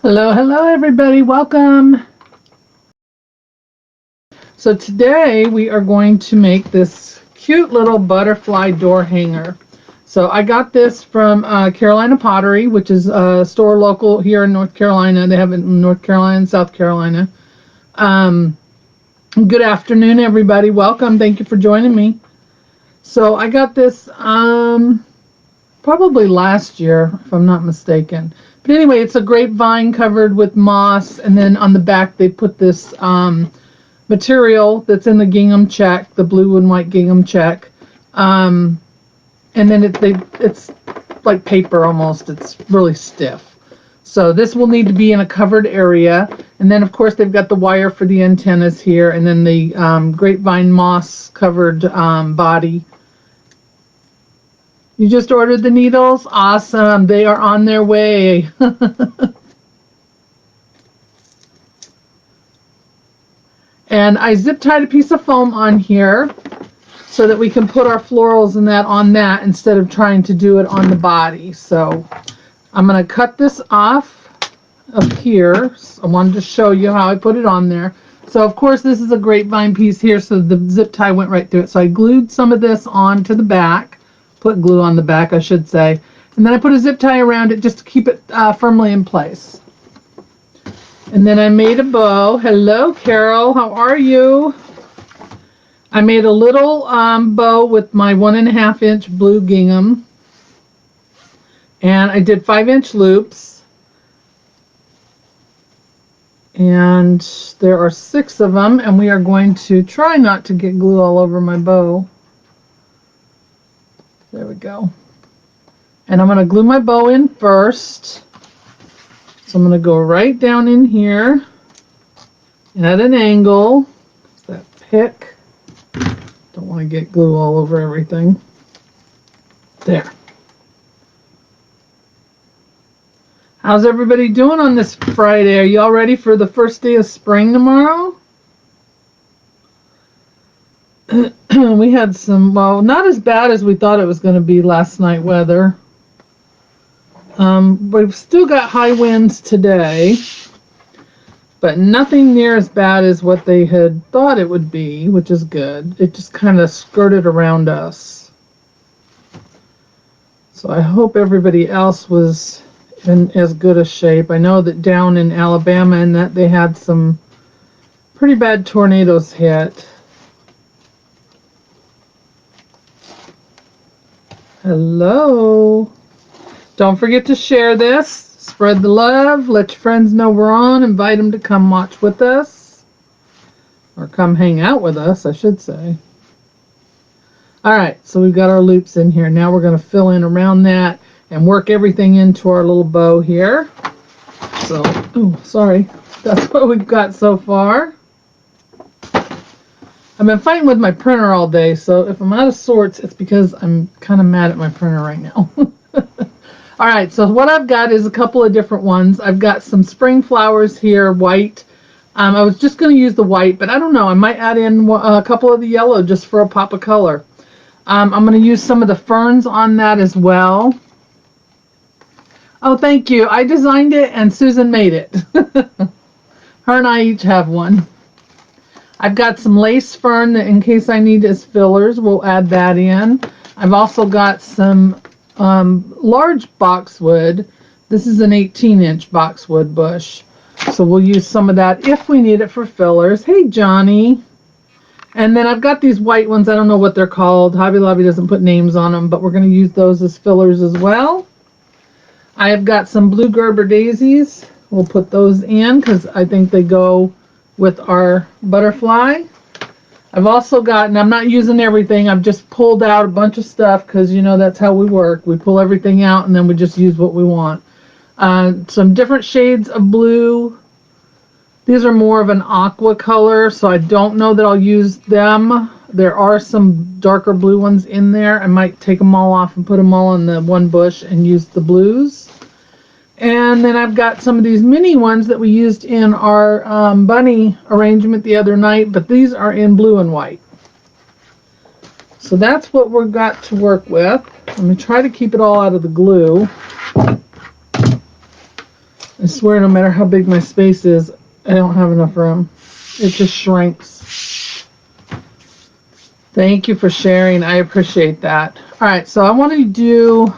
Hello, hello everybody, welcome. So today we are going to make this cute little butterfly door hanger. So I got this from Carolina Pottery, which is a store local here in North Carolina. They have it in North Carolina and South Carolina. Good afternoon everybody, welcome, thank you for joining me. So I got this probably last year, if I'm not mistaken. But anyway, it's a grapevine covered with moss, and then on the back they put this material that's in the gingham check, the blue and white gingham check, and then it's like paper almost. It's really stiff. So this will need to be in a covered area, and then of course they've got the wire for the antennas here, and then the grapevine moss covered body. You just ordered the needles? Awesome. They are on their way. And I zip tied a piece of foam on here so that we can put our florals and that on that instead of trying to do it on the body. So I'm going to cut this off of here. So I wanted to show you how I put it on there. So of course this is a grapevine piece here, so the zip tie went right through it. So I glued some of this onto the back. Put glue on the back, I should say. And then I put a zip tie around it just to keep it firmly in place. And then I made a bow. Hello, Carol. How are you? I made a little bow with my 1.5 inch blue gingham. And I did 5-inch loops. And there are 6 of them. And we are going to try not to get glue all over my bow. There we go. And I'm going to glue my bow in first. So I'm going to go right down in here at an angle. That pick. Don't want to get glue all over everything. There. How's everybody doing on this Friday? Are you all ready for the first day of spring tomorrow? We had some, well, not as bad as we thought it was going to be last night weather. We've still got high winds today, but nothing near as bad as what they had thought it would be, which is good. It just kind of skirted around us. So I hope everybody else was in as good a shape. I know that down in Alabama and that they had some pretty bad tornadoes hit. Hello. Don't forget to share this. Spread the love. Let your friends know we're on. Invite them to come watch with us. Or come hang out with us, I should say. Alright, so we've got our loops in here. Now we're going to fill in around that and work everything into our little bow here. So, oh, sorry. That's what we've got so far. I've been fighting with my printer all day, so if I'm out of sorts, it's because I'm kind of mad at my printer right now. All right, so what I've got is a couple of different ones. I've got some spring flowers here, white. I was just going to use the white, but I don't know. I might add in a couple of the yellow just for a pop of color. I'm going to use some of the ferns on that as well. Oh, thank you. I designed it, and Susan made it. Her and I each have one. I've got some lace fern that in case I need as fillers, we'll add that in. I've also got some large boxwood. This is an 18-inch boxwood bush. So we'll use some of that if we need it for fillers. Hey, Johnny. And then I've got these white ones. I don't know what they're called. Hobby Lobby doesn't put names on them, but we're going to use those as fillers as well. I have got some blue Gerber daisies. We'll put those in because I think they go with our butterfly. I've also got, and I'm not using everything, I've just pulled out a bunch of stuff because, you know, that's how we work. We pull everything out and then we just use what we want. Some different shades of blue. These are more of an aqua color, so I don't know that I'll use them. There are some darker blue ones in there. I might take them all off and put them all in the one bush and use the blues. And then I've got some of these mini ones that we used in our bunny arrangement the other night, but these are in blue and white. So that's what we've got to work with. I'm going to try to keep it all out of the glue. I swear, no matter how big my space is, I don't have enough room. It just shrinks. Thank you for sharing. I appreciate that. All right, so I want to do,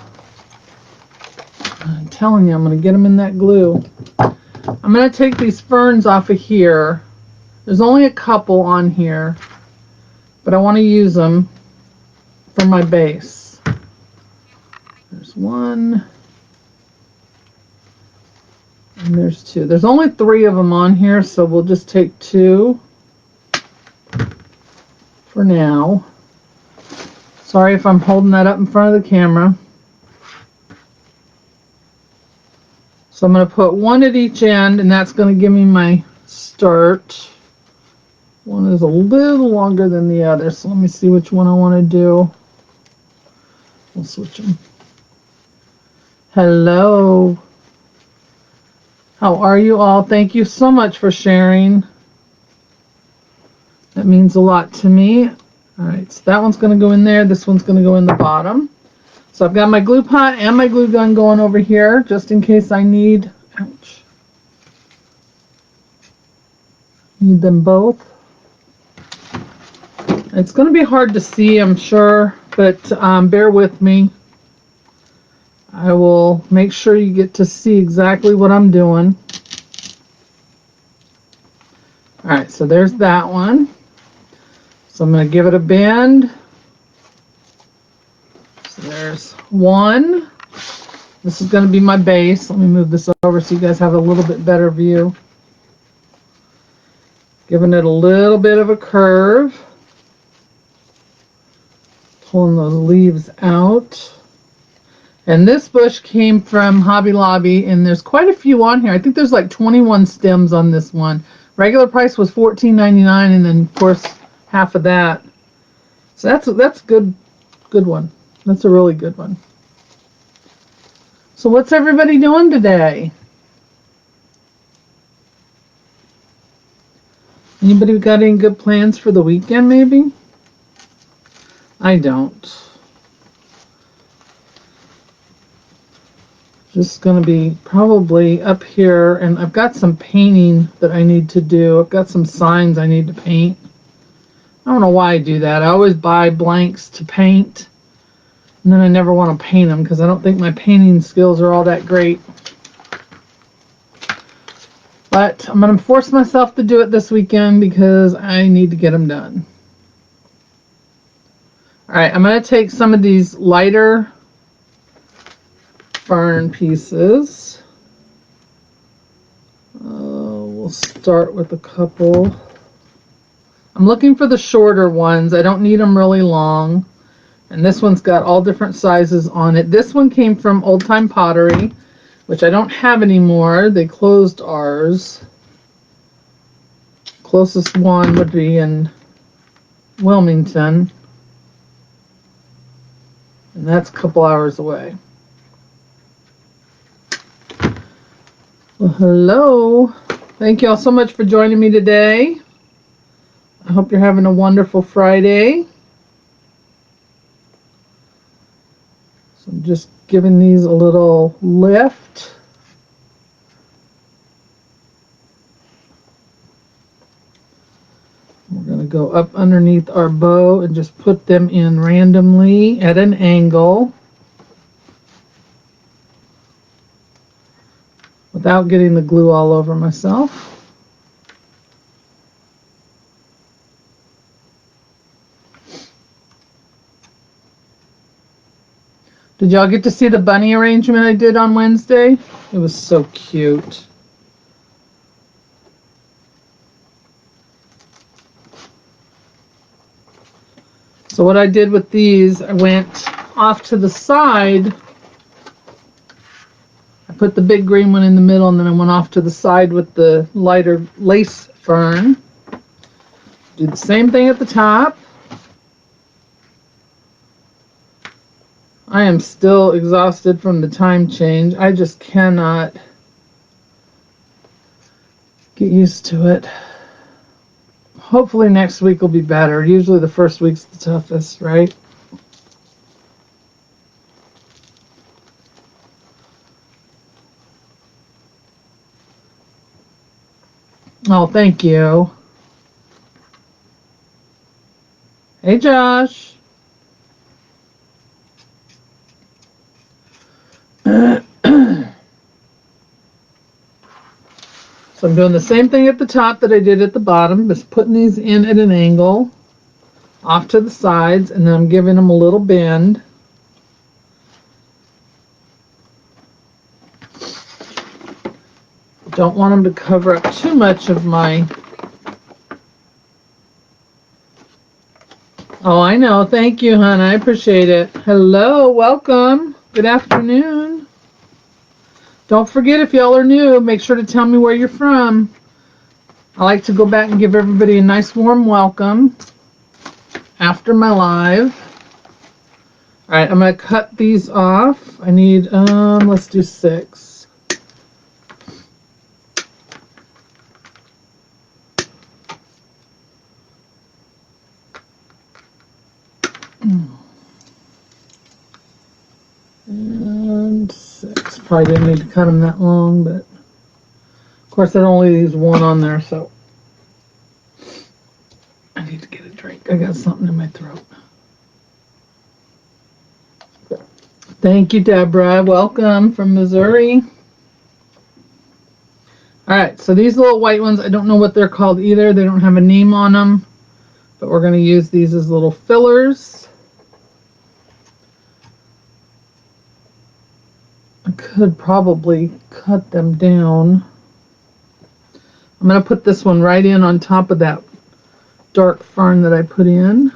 I'm telling you, I'm going to get them in that glue. I'm going to take these ferns off of here. There's only a couple on here, but I want to use them for my base. There's one. And there's two. There's only 3 of them on here, so we'll just take 2 for now. Sorry if I'm holding that up in front of the camera. So I'm going to put 1 at each end, and that's going to give me my start. One is a little longer than the other, so let me see which one I want to do. We'll switch them. Hello. How are you all? Thank you so much for sharing. That means a lot to me. All right, so that one's going to go in there. This one's going to go in the bottom. So I've got my glue pot and my glue gun going over here, just in case I need, ouch, need them both. It's going to be hard to see, I'm sure, but bear with me. I will make sure you get to see exactly what I'm doing. All right, so there's that one. So I'm going to give it a bend. So there's one. This is going to be my base. Let me move this over so you guys have a little bit better view. Giving it a little bit of a curve. Pulling those leaves out. And this bush came from Hobby Lobby, and there's quite a few on here. I think there's like 21 stems on this one. Regular price was $14.99, and then of course half of that. So that's good one. That's a really good one. So what's everybody doing today? Anybody got any good plans for the weekend maybe? I don't. Just going to be probably up here, and I've got some painting that I need to do. I've got some signs I need to paint. I don't know why I do that. I always buy blanks to paint, and then I never want to paint them because I don't think my painting skills are all that great. But I'm going to force myself to do it this weekend because I need to get them done. All right, I'm going to take some of these lighter fern pieces. We'll start with a couple. I'm looking for the shorter ones. I don't need them really long. And this one's got all different sizes on it. This one came from Old Time Pottery, which I don't have anymore. They closed ours. Closest one would be in Wilmington. And that's a couple hours away. Well, hello. Thank you all so much for joining me today. I hope you're having a wonderful Friday. So I'm just giving these a little lift. We're going to go up underneath our bow and just put them in randomly at an angle without getting the glue all over myself. Did y'all get to see the bunny arrangement I did on Wednesday? It was so cute. So what I did with these, I went off to the side. I put the big green one in the middle, and then I went off to the side with the lighter lace fern. Do the same thing at the top. I am still exhausted from the time change. I just cannot get used to it. Hopefully next week will be better. Usually the first week's the toughest, right? Oh, thank you. Hey, Josh. So I'm doing the same thing at the top that I did at the bottom, just putting these in at an angle off to the sides, and then I'm giving them a little bend. Don't want them to cover up too much of my... Oh, I know. Thank you, hon. I appreciate it. Hello. Welcome. Good afternoon. Don't forget, if y'all are new, make sure to tell me where you're from. I like to go back and give everybody a nice warm welcome after my live. All right, I'm going to cut these off. I need, let's do 6. And 6. Probably didn't need to cut them that long, but of course it only leaves one on there, so I need to get a drink. I got something in my throat. Thank you, Deborah. Welcome from Missouri. All right, so these little white ones, I don't know what they're called either. They don't have a name on them, but we're going to use these as little fillers. I could probably cut them down. I'm going to put this one right in on top of that dark fern that I put in.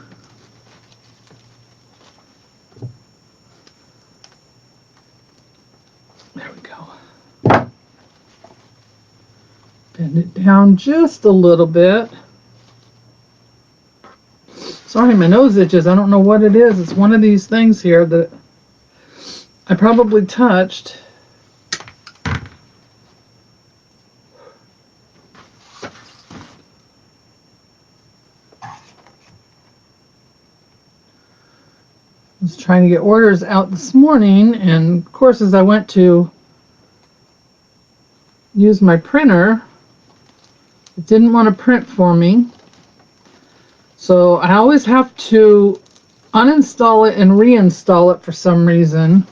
There we go. Bend it down just a little bit. Sorry, my nose itches. I don't know what it is. It's one of these things here that I probably touched. I was trying to get orders out this morning, and of course, as I went to use my printer, it didn't want to print for me. So I always have to uninstall it and reinstall it for some reason.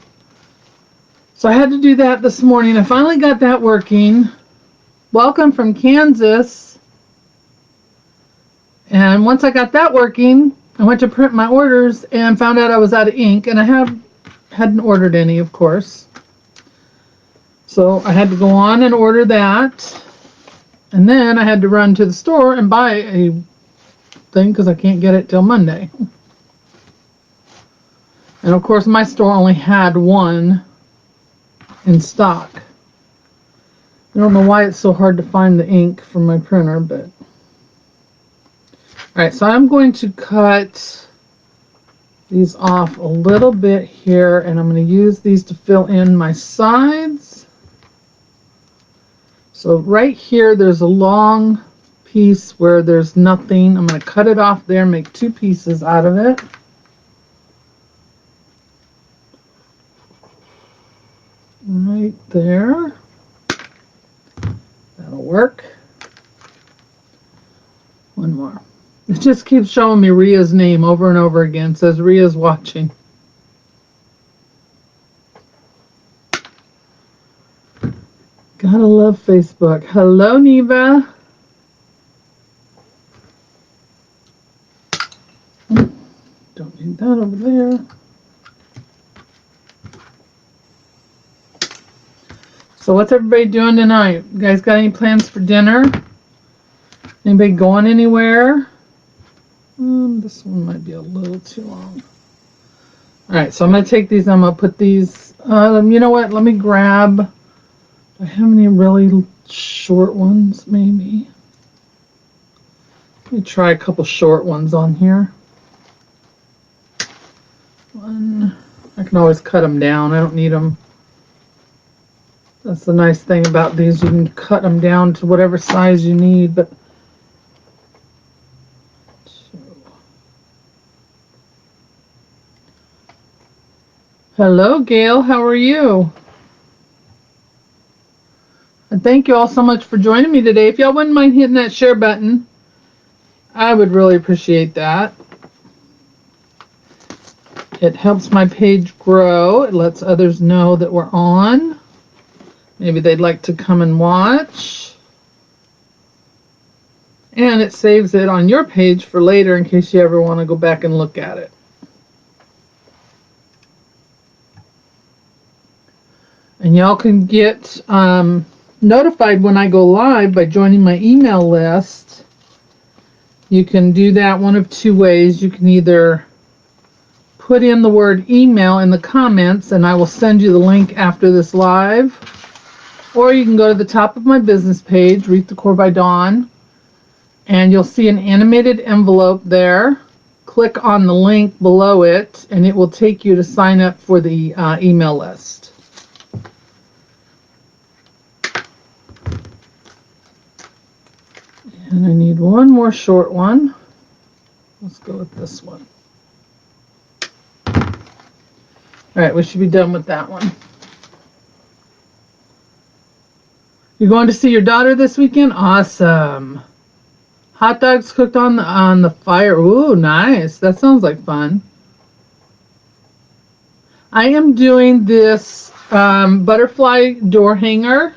So I had to do that this morning. I finally got that working. Welcome from Kansas. And once I got that working, I went to print my orders and found out I was out of ink, and I hadn't ordered any, of course. So I had to go on and order that. And then I had to run to the store and buy a thing because I can't get it till Monday. And of course, my store only had one in stock. I don't know why it's so hard to find the ink for my printer, but... Alright, so I'm going to cut these off a little bit here, and I'm going to use these to fill in my sides. So right here, there's a long piece where there's nothing. I'm going to cut it off there, make 2 pieces out of it. Right there. That'll work. One more. It just keeps showing me Rhea's name over and over again. It says Rhea's watching. Gotta love Facebook. Hello, Neva. Don't need that over there. So what's everybody doing tonight? You guys got any plans for dinner? Anybody going anywhere? This one might be a little too long. Alright, so I'm going to take these. I'm going to put these... you know what? Let me grab... Do I have any really short ones, maybe? Let me try a couple short ones on here. One... I can always cut them down. I don't need them. That's the nice thing about these. You can cut them down to whatever size you need, but... Hello, Gail. How are you? And thank you all so much for joining me today. If y'all wouldn't mind hitting that share button, I would really appreciate that. It helps my page grow. It lets others know that we're on. Maybe they'd like to come and watch. And it saves it on your page for later in case you ever want to go back and look at it. And y'all can get notified when I go live by joining my email list. You can do that one of two ways. You can either put in the word email in the comments and I will send you the link after this live. Or you can go to the top of my business page, Wreath Decor by Dawn, and you'll see an animated envelope there. Click on the link below it and it will take you to sign up for the email list. And I need one more short one. Let's go with this one. All right, we should be done with that one. You're going to see your daughter this weekend? Awesome. Hot dogs cooked on the fire. Ooh, nice. That sounds like fun. I am doing this butterfly door hanger.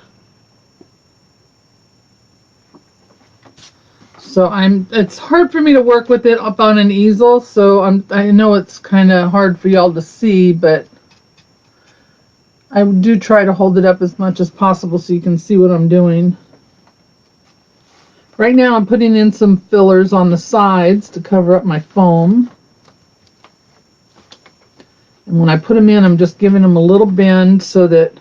So it's hard for me to work with it up on an easel, so I know it's kind of hard for y'all to see, but I do try to hold it up as much as possible so you can see what I'm doing. Right now I'm putting in some fillers on the sides to cover up my foam. And when I put them in, I'm just giving them a little bend so that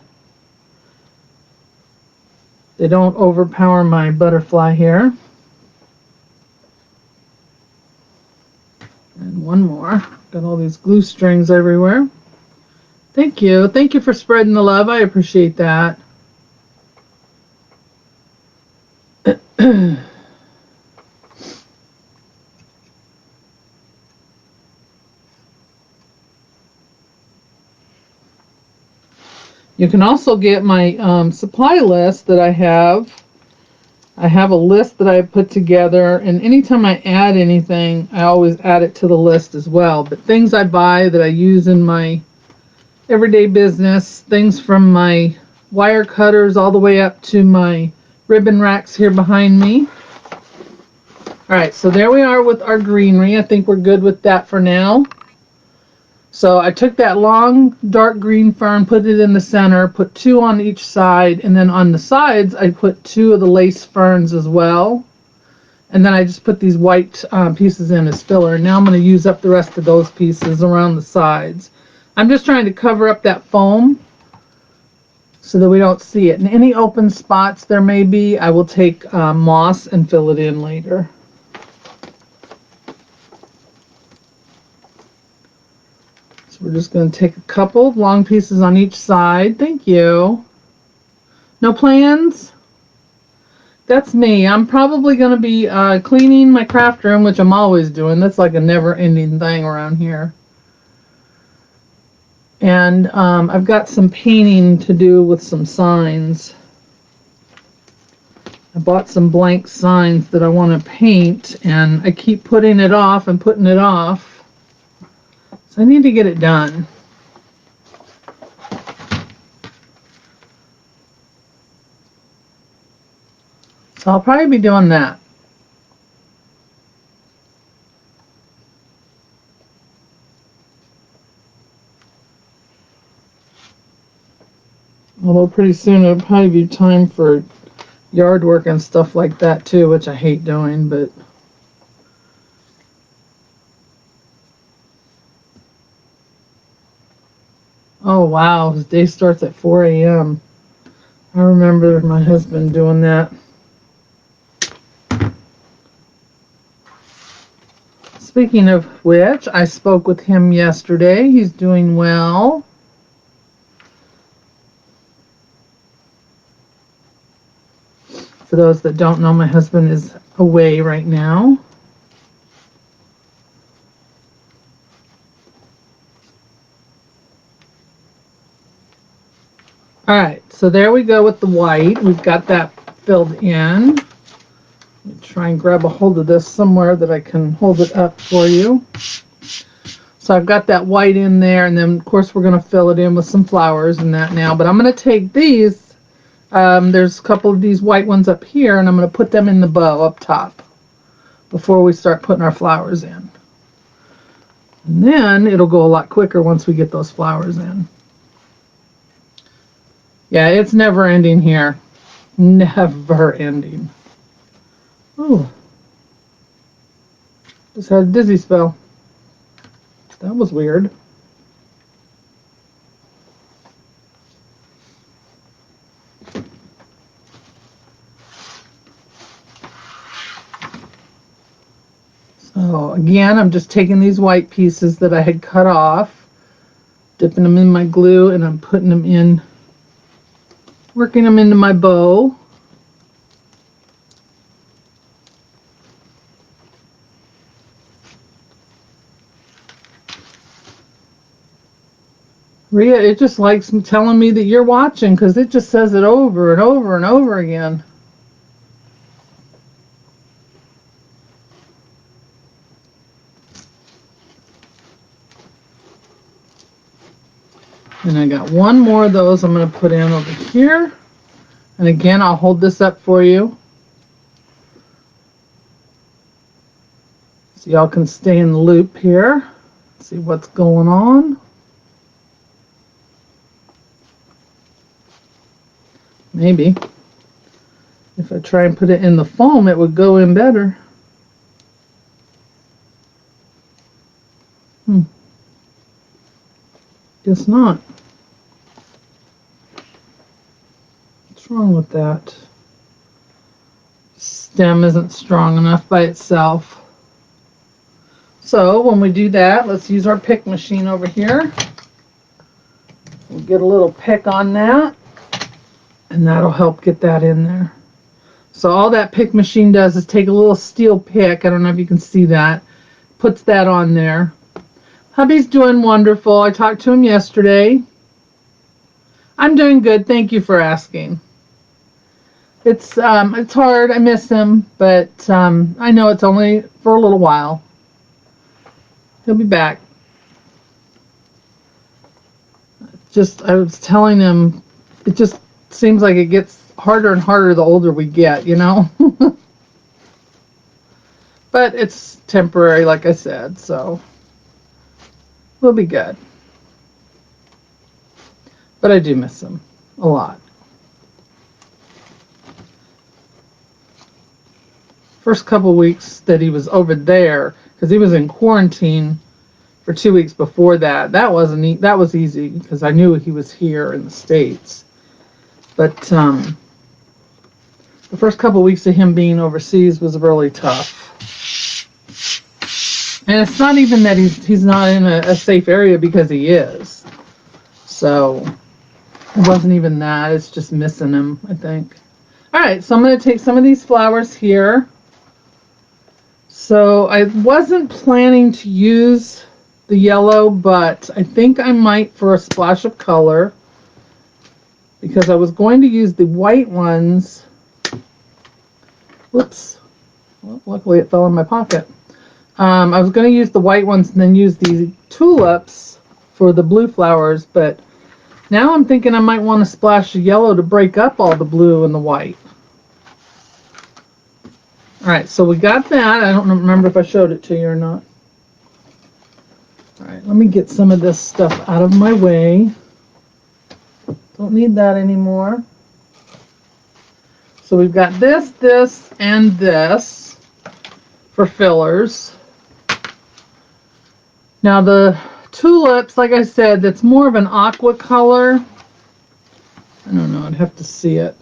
they don't overpower my butterfly here. And one more. Got all these glue strings everywhere. Thank you. Thank you for spreading the love. I appreciate that. You can also get my supply list that I have. I have a list that I put together, and anytime I add anything, I always add it to the list as well. But things I buy that I use in my everyday business, things from my wire cutters all the way up to my ribbon racks here behind me. All right, so there we are with our greenery. I think we're good with that for now. So I took that long dark green fern, put it in the center, put two on each side, and then on the sides I put two of the lace ferns as well. And then I just put these white pieces in as filler. Now I'm going to use up the rest of those pieces around the sides. I'm just trying to cover up that foam so that we don't see it. And any open spots there may be, I will take moss and fill it in later. So we're just going to take a couple long pieces on each side. Thank you. No plans? That's me. I'm probably going to be cleaning my craft room, which I'm always doing. That's like a never-ending thing around here. And I've got some painting to do with some signs. I bought some blank signs that I want to paint, and I keep putting it off and putting it off. So I need to get it done. So I'll probably be doing that. Although pretty soon it'll probably be time for yard work and stuff like that too, which I hate doing, but oh wow, his day starts at 4 a.m. I remember my husband doing that. Speaking of which, I spoke with him yesterday. He's doing well. For those that don't know, my husband is away right now. All right, so there we go with the white. We've got that filled in. Let me try and grab a hold of this somewhere that I can hold it up for you. So I've got that white in there, and then of course we're going to fill it in with some flowers and that now. But I'm going to take these, there's a couple of these white ones up here, and I'm going to put them in the bow up top before we start putting our flowers in. And then it'll go a lot quicker once we get those flowers in. Yeah, it's never ending here. Never ending. Oh, just had a dizzy spell. That was weird. So again, I'm just taking these white pieces that I had cut off, dipping them in my glue, and I'm putting them in, working them into my bow. Rhea, it just likes telling me that you're watching because it just says it over and over and over again. And I got one more of those I'm going to put in over here. And again, I'll hold this up for you, so y'all can stay in the loop here, see what's going on. Maybe if I try and put it in the foam, it would go in better. Guess not. What's wrong with that? Stem isn't strong enough by itself. So when we do that, let's use our pick machine over here. We'll get a little pick on that, and that'll help get that in there. So all that pick machine does is take a little steel pick, I don't know if you can see that, puts that on there. Hubby's doing wonderful. I talked to him yesterday. I'm doing good. Thank you for asking. It's hard. I miss him, but I know it's only for a little while. He'll be back. Just, I was telling him, it just seems like it gets harder and harder the older we get, you know? But it's temporary, like I said, so we'll be good. But I do miss him a lot. First couple weeks that he was over there, because he was in quarantine for 2 weeks before that. That was easy because I knew he was here in the States. But the first couple weeks of him being overseas was really tough. And it's not even that he's not in a safe area, because he is. So it wasn't even that. It's just missing him, I think. All right, so I'm going to take some of these flowers here. So I wasn't planning to use the yellow, but I think I might for a splash of color, because I was going to use the white ones. Whoops. Well, luckily it fell in my pocket. I was going to use the white ones and then use these tulips for the blue flowers, but now I'm thinking I might want to splash of yellow to break up all the blue and the white. All right, so we got that. I don't remember if I showed it to you or not. All right, let me get some of this stuff out of my way. Don't need that anymore. So we've got this, this, and this for fillers. Now the tulips, like I said, that's more of an aqua color. I don't know, I'd have to see it.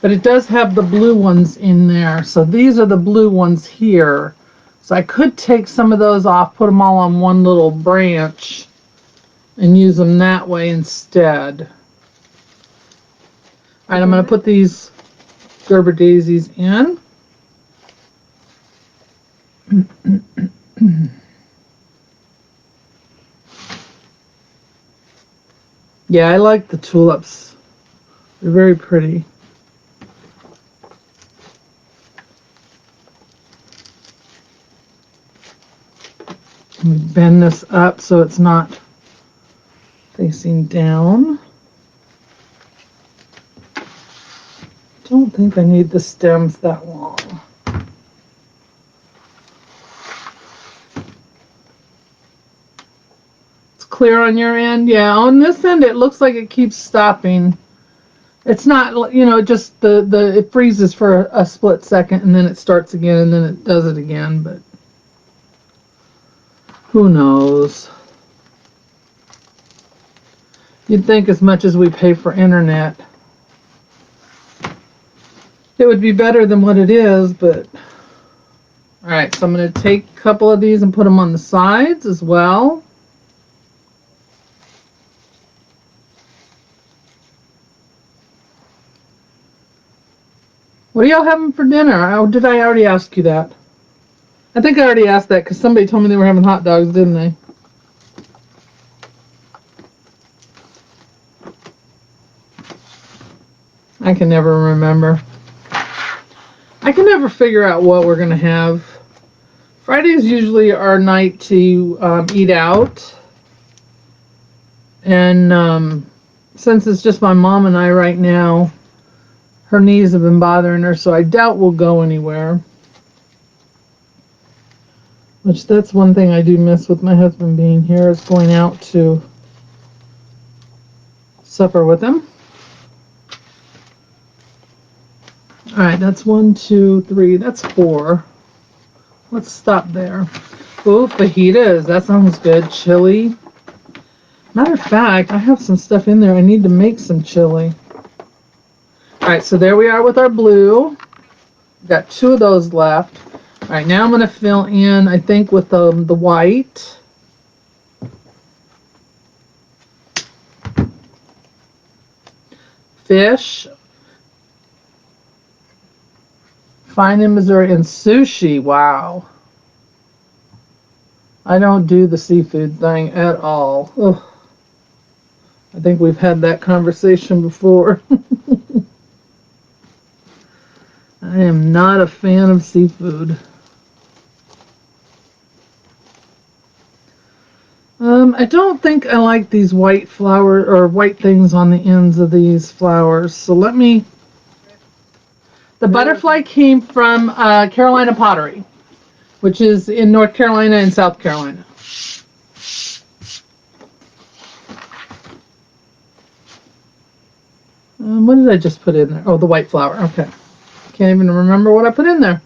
But it does have the blue ones in there. So these are the blue ones here. So I could take some of those off, put them all on one little branch, and use them that way instead. All right, I'm going to put these Gerber daisies in. Yeah, I like the tulips. They're very pretty. Let me bend this up so it's not facing down. Don't think I need the stems that long. It's clear on your end? Yeah, on this end it looks like it keeps stopping. It's not, you know, just it freezes for a split second and then it starts again and then it does it again, but who knows? You'd think as much as we pay for internet, it would be better than what it is, but all right, so I'm going to take a couple of these and put them on the sides as well. What are y'all having for dinner? Oh, did I already ask you that? I think I already asked that because somebody told me they were having hot dogs, didn't they? I can never remember. I can never figure out what we're going to have. Friday is usually our night to eat out. And since it's just my mom and I right now, her knees have been bothering her, so I doubt we'll go anywhere. Which that's one thing I do miss with my husband being here, is going out to supper with him. Alright, that's 1, 2, 3, that's 4. Let's stop there. Ooh, fajitas, that sounds good. Chili. Matter of fact, I have some stuff in there. I need to make some chili. Alright, so there we are with our blue. Got 2 of those left. Alright, now I'm going to fill in, I think, with the white. Fish. Fine in Missouri. And sushi. Wow. I don't do the seafood thing at all. Ugh. I think we've had that conversation before. I am not a fan of seafood. I don't think I like these white flower or white things on the ends of these flowers. So let me. The butterfly came from Carolina Pottery, which is in North Carolina and South Carolina. What did I just put in there? Oh, the white flower. Okay. Can't even remember what I put in there.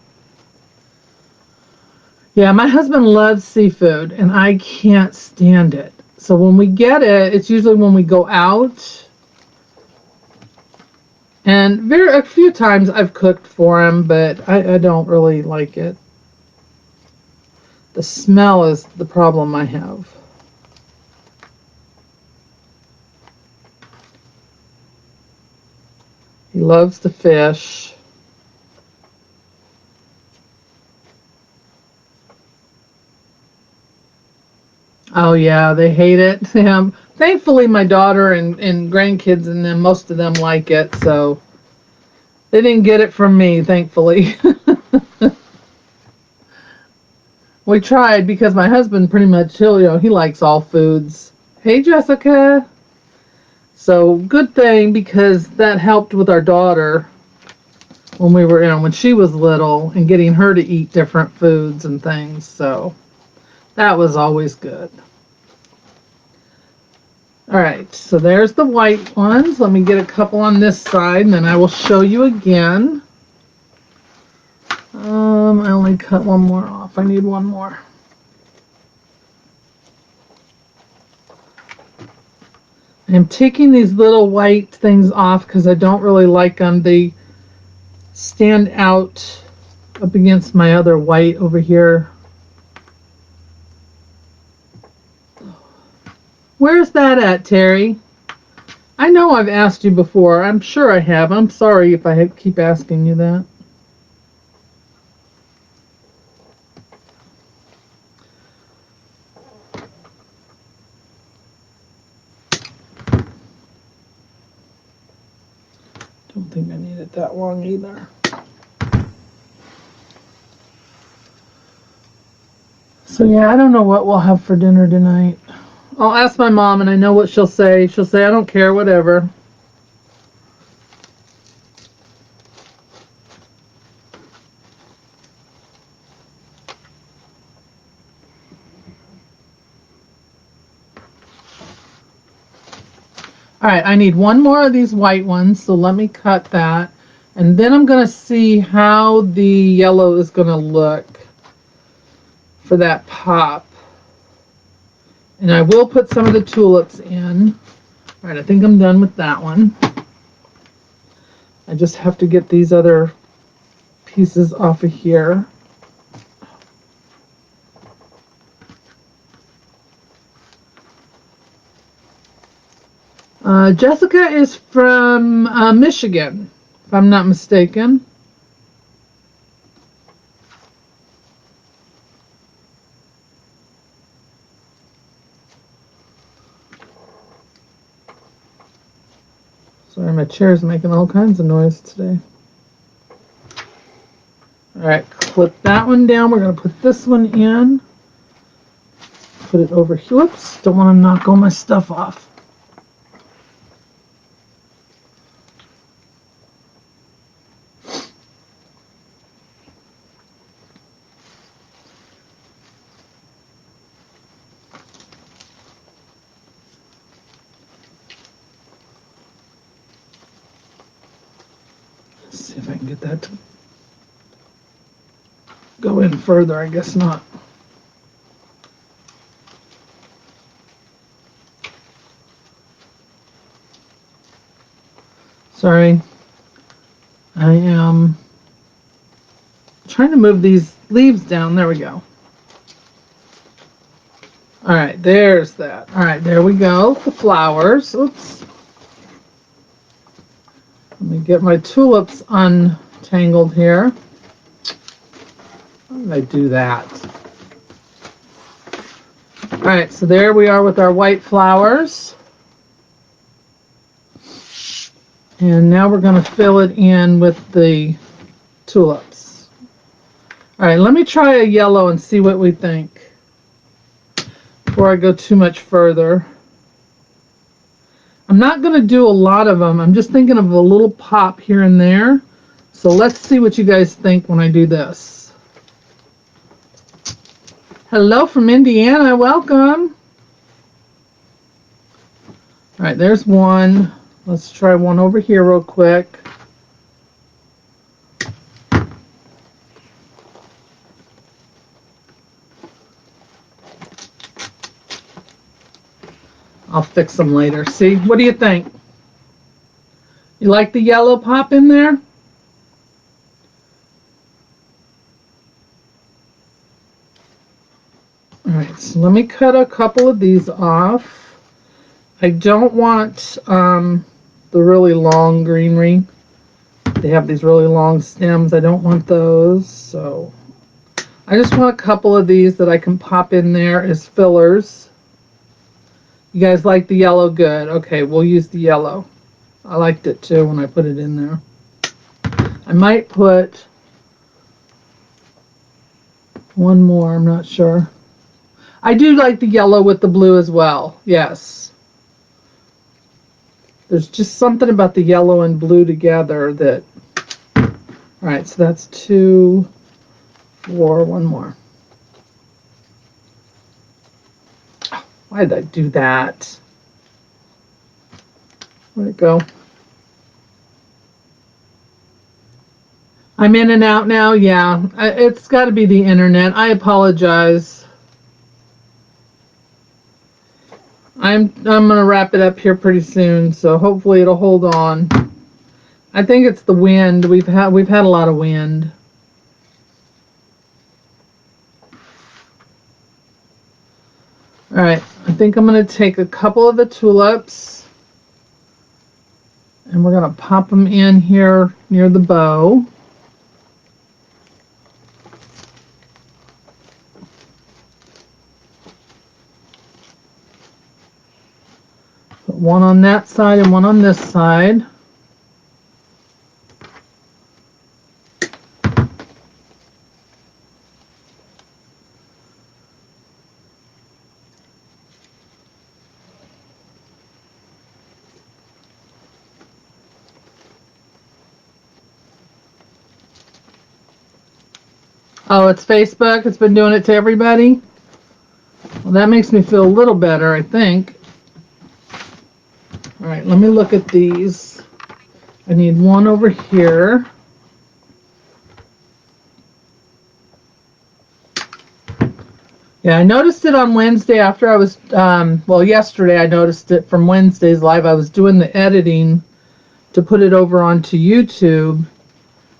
Yeah, my husband loves seafood, and I can't stand it. So when we get it, it's usually when we go out. And a few times I've cooked for him, but I don't really like it. The smell is the problem I have. He loves to fish. Oh yeah, they hate it. Thankfully, my daughter and grandkids and them, most of them like it, so they didn't get it from me, thankfully. We tried because my husband pretty much, he likes all foods. Hey, Jessica. So good thing because that helped with our daughter when we were, when she was little and getting her to eat different foods and things. So that was always good. All right, so there's the white ones. Let me get a couple on this side, and then I will show you again. I only cut one more off. I need one more. I'm taking these little white things off because I don't really like them. They stand out up against my other white over here. Where's that at, Terry? I know I've asked you before. I'm sure I have. I'm sorry if I keep asking you that. that long either. So yeah, I don't know what we'll have for dinner tonight. I'll ask my mom, and I know what she'll say. She'll say, I don't care, whatever. All right, I need one more of these white ones, so let me cut that. And then I'm going to see how the yellow is going to look for that pop. And I will put some of the tulips in. All right, I think I'm done with that one. I just have to get these other pieces off of here. Jessica is from Michigan, if I'm not mistaken. Sorry, my chair's making all kinds of noise today. All right, clip that one down. We're going to put this one in. Put it over here. Whoops, don't want to knock all my stuff off. Let's see if I can get that to go in further. I guess not. Sorry. I am trying to move these leaves down. There we go. All right, there's that. All right, there we go. The flowers. Oops. Let me get my tulips untangled here. How did I do that? All right, so there we are with our white flowers. And now we're going to fill it in with the tulips. All right, let me try a yellow and see what we think before I go too much further. I'm not going to do a lot of them. I'm just thinking of a little pop here and there. So let's see what you guys think when I do this. Hello from Indiana. Welcome. All right, there's one. Let's try one over here real quick. I'll fix them later. See, what do you think? You like the yellow pop in there? All right, so let me cut a couple of these off. I don't want the really long greenery. They have these really long stems. I don't want those, so I just want a couple of these that I can pop in there as fillers. You guys like the yellow? Good. Okay, we'll use the yellow. I liked it too when I put it in there. I might put one more, I'm not sure. I do like the yellow with the blue as well, yes. There's just something about the yellow and blue together that... All right, so that's 2, 4, one more. Why did I do that? Where'd it go? I'm in and out now. Yeah, it's got to be the internet. I apologize. I'm gonna wrap it up here pretty soon, so hopefully it'll hold on. I think it's the wind. We've had a lot of wind. All right, I think I'm going to take a couple of the tulips and we're going to pop them in here near the bow. Put one on that side and one on this side. Oh, it's Facebook. It's been doing it to everybody. Well, that makes me feel a little better, I think. All right, let me look at these. I need one over here. Yeah, I noticed it on Wednesday after I was, well, yesterday I noticed it from Wednesday's live. I was doing the editing to put it over onto YouTube,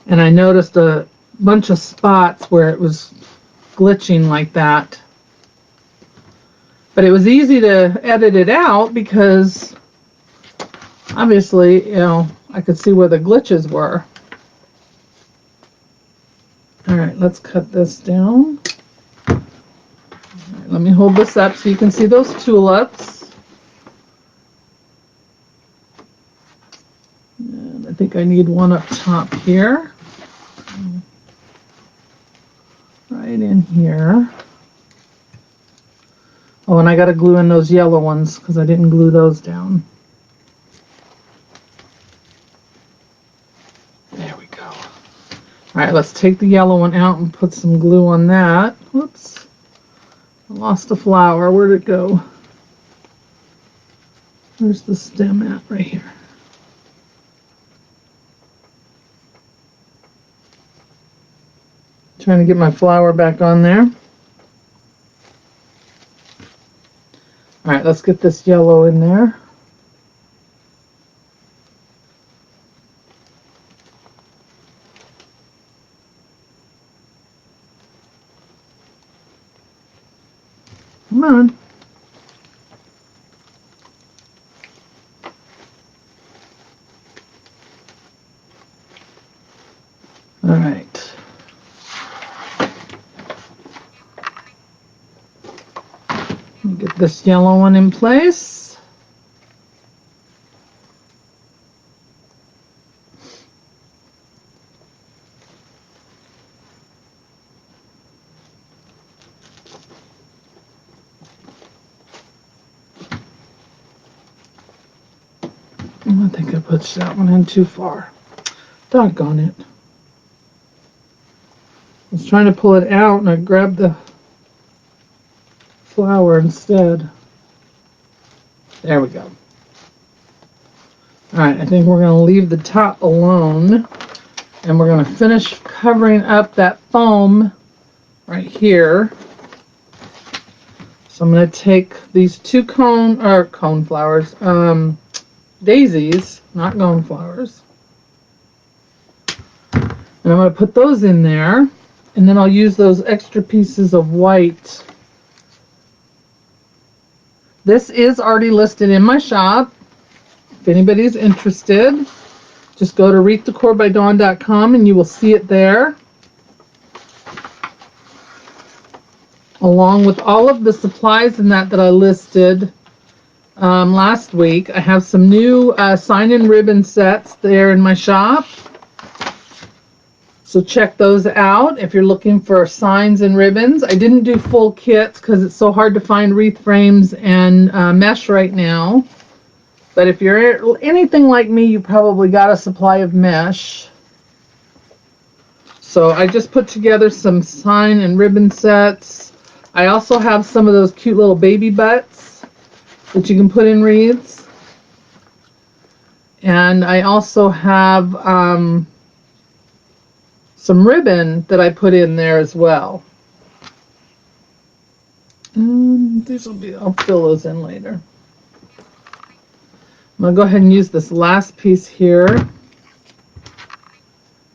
and I noticed a bunch of spots where it was glitching like that. But it was easy to edit it out because obviously, I could see where the glitches were. All right, let's cut this down. Let me hold this up so you can see those tulips. And I think I need one up top here. Right in here. Oh, and I got to glue in those yellow ones because I didn't glue those down. There we go. All right, let's take the yellow one out and put some glue on that. Whoops. I lost a flower. Where'd it go? Where's the stem at? Right here. Trying to get my flower back on there. All right, let's get this yellow in there. Come on. All right. Let me get this yellow one in place. I think I pushed that one in too far. Doggone it. I was trying to pull it out and I grabbed the flower instead. There we go. All right, I think we're going to leave the top alone and we're going to finish covering up that foam right here. So I'm going to take these two cone flowers, daisies, not coneflowers. And I'm going to put those in there, and then I'll use those extra pieces of white. This is already listed in my shop. If anybody's interested, just go to wreathdecorbydawn.com and you will see it there. Along with all of the supplies and that I listed last week. I have some new sign and ribbon sets there in my shop. So check those out if you're looking for signs and ribbons. I didn't do full kits because it's so hard to find wreath frames and mesh right now. But if you're anything like me, you probably got a supply of mesh. So I just put together some sign and ribbon sets. I also have some of those cute little baby butts that you can put in wreaths. And I also have some ribbon that I put in there as well. These will be, I'll fill those in later. I'm going to go ahead and use this last piece here.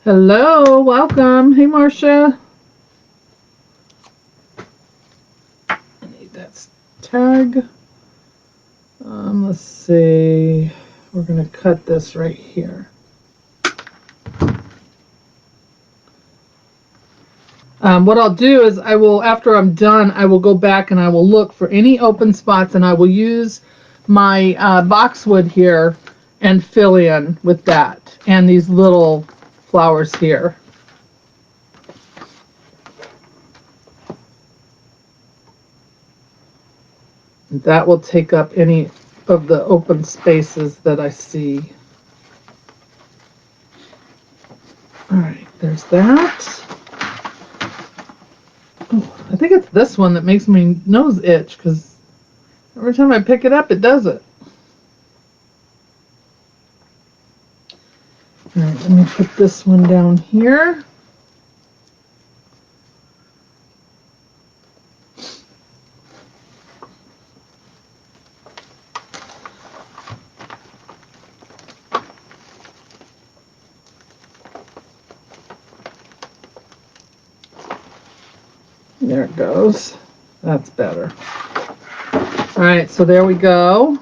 Hello, welcome. Hey, Marcia. I need that tag. Let's see. We're going to cut this right here. What I'll do is I will, after I'm done, I will go back and I will look for any open spots and I will use my boxwood here and fill in with that and these little flowers here. That will take up any of the open spaces that I see. All right, there's that. think it's this one that makes my nose itch because every time I pick it up, it does it. All right, let me put this one down here. There it goes. That's better. All right, so there we go.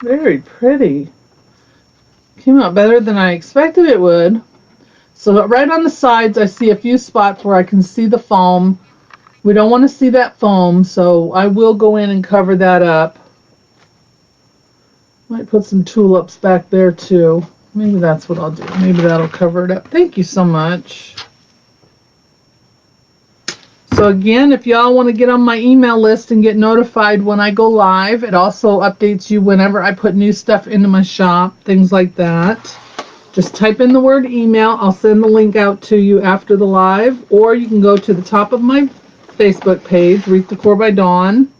Very pretty. Came out better than I expected it would. So right on the sides, I see a few spots where I can see the foam. We don't want to see that foam, so I will go in and cover that up. Might put some tulips back there too. Maybe that's what I'll do. Maybe that'll cover it up. Thank you so much. So again, if y'all want to get on my email list and get notified when I go live, it also updates you whenever I put new stuff into my shop, things like that. Just type in the word email. I'll send the link out to you after the live, or you can go to the top of my Facebook page, Wreath Decor by Dawn,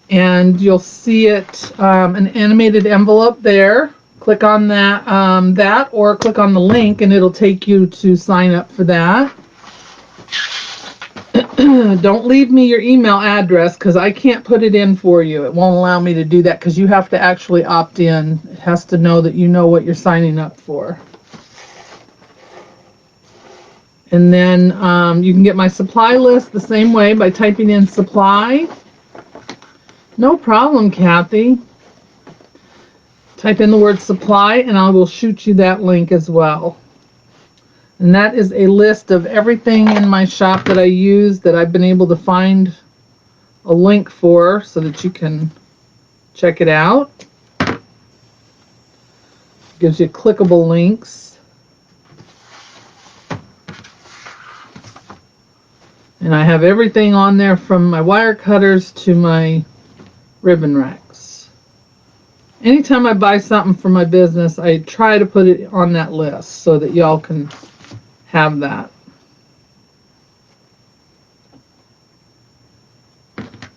and you'll see it, an animated envelope there. Click on that, or click on the link, and it'll take you to sign up for that. Don't leave me your email address because I can't put it in for you. It won't allow me to do that because you have to actually opt in. It has to know that you know what you're signing up for. And then you can get my supply list the same way by typing in supply. No problem, Kathy. Type in the word supply and I will shoot you that link as well. And that is a list of everything in my shop that I use that I've been able to find a link for so that you can check it out. Gives you clickable links. And I have everything on there from my wire cutters to my ribbon racks. Anytime I buy something for my business, I try to put it on that list so that y'all can have that.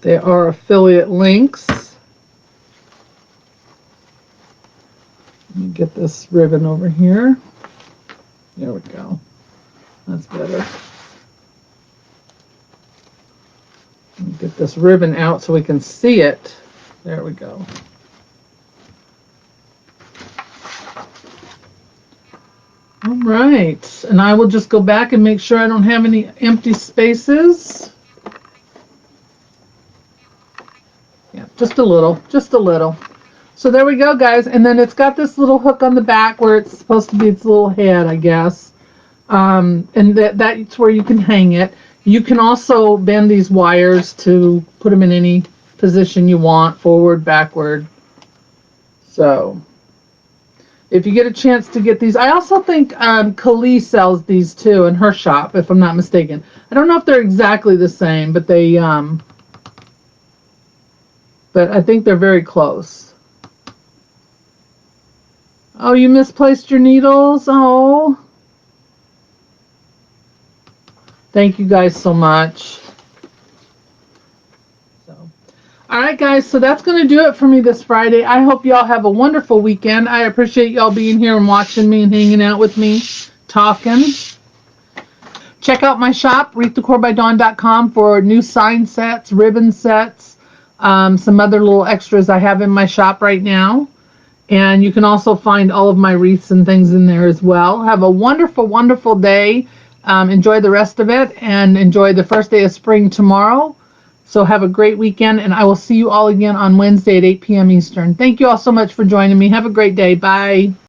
They are affiliate links. Let me get this ribbon over here. There we go. That's better. Let me get this ribbon out so we can see it. There we go. All right, and I will just go back and make sure I don't have any empty spaces. Yeah, just a little, just a little. So there we go, guys. And then it's got this little hook on the back where it's supposed to be its little head, I guess. And that's where you can hang it. You can also bend these wires to put them in any position you want, forward, backward. So if you get a chance to get these, I also think Kali sells these too in her shop, if I'm not mistaken. I don't know if they're exactly the same, but they, but I think they're very close. Oh, you misplaced your needles? Oh. Thank you guys so much. All right, guys, so that's going to do it for me this Friday. I hope y'all have a wonderful weekend. I appreciate y'all being here and watching me and hanging out with me, talking. Check out my shop, wreathdecorbydawn.com, for new sign sets, ribbon sets, some other little extras I have in my shop right now. And you can also find all of my wreaths and things in there as well. Have a wonderful, wonderful day. Enjoy the rest of it, and enjoy the first day of spring tomorrow. So have a great weekend, and I will see you all again on Wednesday at 8 p.m. Eastern. Thank you all so much for joining me. Have a great day. Bye.